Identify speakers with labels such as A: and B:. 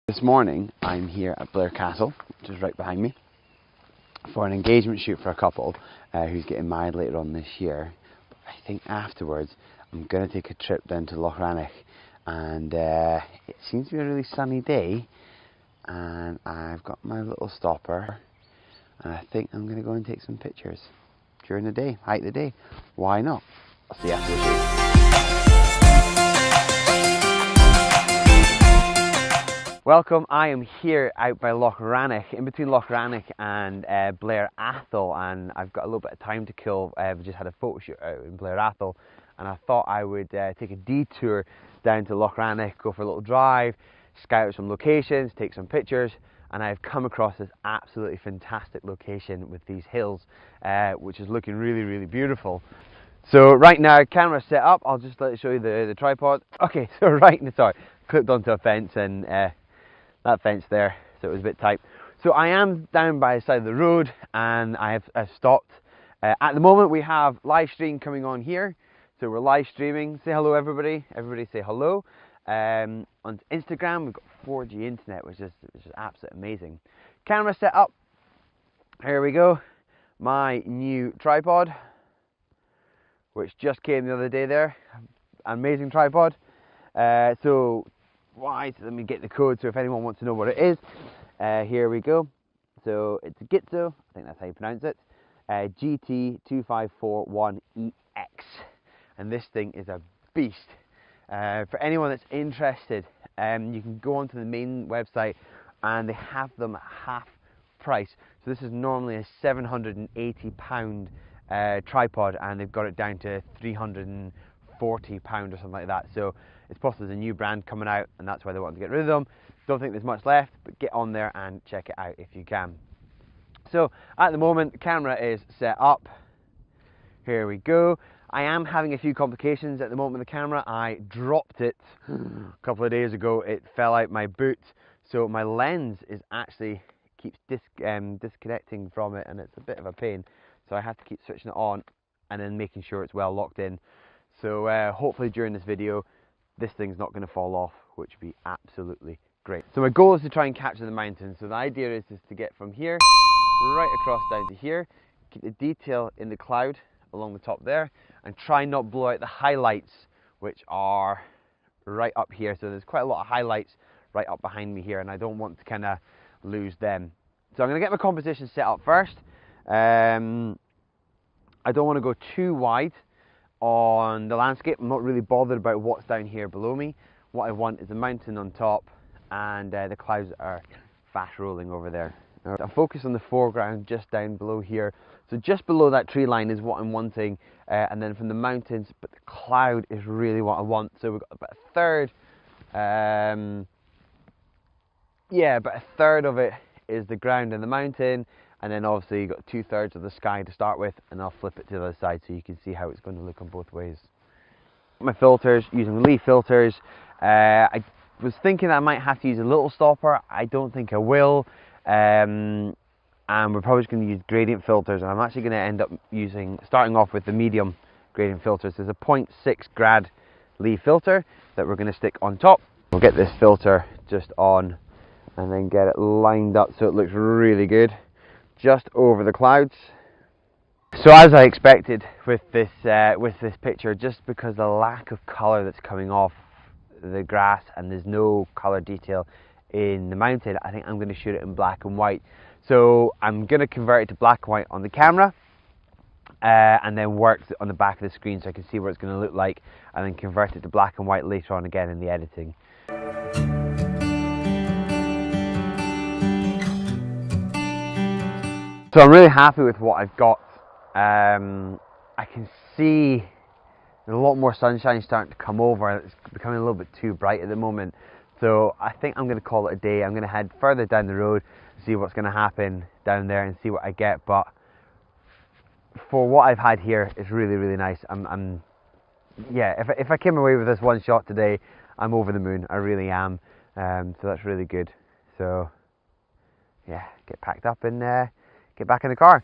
A: This morning I'm here at Blair Castle, which is right behind me, for an engagement shoot for a couple who's getting married later on this year. But I think afterwards I'm going to take a trip down to Rannoch, and it seems to be a really sunny day, and I've got my little stopper, and I think I'm going to go and take some pictures during the day, hike the day. Why not? I'll see you after the shoot. Welcome, I am here out by Rannoch, in between Rannoch and Blair Athol, and I've got a little bit of time to kill. I've just had a photo shoot out in Blair Athol, and I thought I would take a detour down to Rannoch, go for a little drive, scout some locations, take some pictures, and I've come across this absolutely fantastic location with these hills, which is looking really, really beautiful. So right now, camera set up, I'll just let me show you the tripod. Okay, so clipped onto a fence, and that fence there, so it was a bit tight. So I am down by the side of the road, and I've stopped. At the moment we have live stream coming on here, so we're live streaming. Say hello everybody, say hello. On Instagram we've got 4G internet, which is absolutely amazing. Camera set up, here we go. My new tripod, which just came the other day there. Amazing tripod. Let me get the code, so if anyone wants to know what it is, here we go. So it's a Gitzo, I think that's how you pronounce it, GT2541EX, and this thing is a beast. For anyone that's interested, you can go onto the main website and they have them at half price. So this is normally a £780 tripod, and they've got it down to £340 or something like that. So it's possible there's a new brand coming out, and that's why they want to get rid of them. Don't think there's much left, but get on there and check it out if you can. So at the moment, the camera is set up. Here we go. I am having a few complications at the moment with the camera. I dropped it a couple of days ago. It fell out my boot, so my lens is actually keeps disconnecting from it, and it's a bit of a pain. So I have to keep switching it on and then making sure it's well locked in. So hopefully during this video, this thing's not going to fall off, which would be absolutely great. So my goal is to try and capture the mountain. So the idea is to get from here right across down to here, keep the detail in the cloud along the top there, and try not blow out the highlights, which are right up here. So there's quite a lot of highlights right up behind me here, and I don't want to kind of lose them. So I'm going to get my composition set up first. I don't want to go too wide on the landscape. I'm not really bothered about what's down here below me. What I want is the mountain on top, and the clouds are fast rolling over there. I'll focus on the foreground just down below here. So just below that tree line is what I'm wanting, and then from the mountains, but the cloud is really what I want. So we've got about a third, about a third of it is the ground and the mountain, and then obviously you've got 2/3 of the sky to start with, and I'll flip it to the other side so you can see how it's going to look on both ways. My filters, using leaf filters. I was thinking I might have to use a little stopper. I don't think I will. And we're probably just going to use gradient filters, and I'm actually going to end up starting off with the medium gradient filters. There's a 0.6 grad leaf filter that we're going to stick on top. We'll get this filter just on and then get it lined up so it looks really good just over the clouds. So as I expected with this picture, just because the lack of colour that's coming off the grass and there's no colour detail in the mountain, I think I'm going to shoot it in black and white. So I'm going to convert it to black and white on the camera, and then work on the back of the screen so I can see what it's going to look like, and then convert it to black and white later on again in the editing. So I'm really happy with what I've got. I can see there's a lot more sunshine starting to come over. It's becoming a little bit too bright at the moment. So I think I'm going to call it a day. I'm going to head further down the road, see what's going to happen down there and see what I get. But for what I've had here, it's really, really nice. If I came away with this one shot today, I'm over the moon. I really am. So that's really good. So yeah, get packed up and get back in the car.